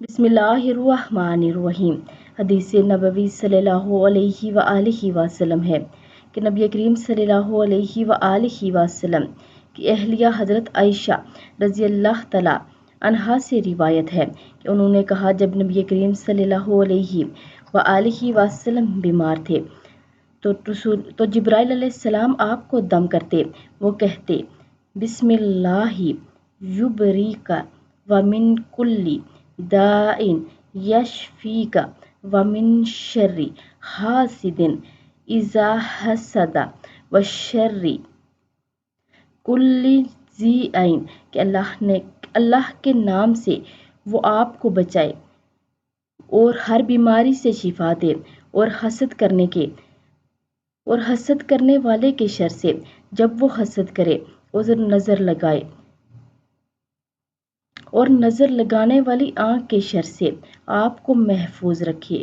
بسم اللہ الرحمن الرحیم۔ حدیث نبوی صلی اللہ علیہ وآلہ وسلم ہے کہ نبی کریم صلی اللہ علیہ وآلہ وسلم کی اہلیہ حضرت عائشہ رضی اللہ تعالی عنہا سے روایت ہے کہ انہوں نے کہا، جب نبی کریم صلی اللہ علیہ وآلہ وسلم بیمار تھے تو جبرائیل علیہ السلام آپ کو دم کرتے، وہ کہتے بسم اللہ یبریک ومن کل داء یشفیک ومن شر حاسد اذا حسد وشر کل ذی عین، کہ اللہ کے نام سے وہ آپ کو بچائے اور ہر بیماری سے شفا دے، اور حسد کرنے والے کے شر سے جب وہ حسد کرے، اور نظر لگانے والی آنکھ کے شر سے آپ کو محفوظ رکھے۔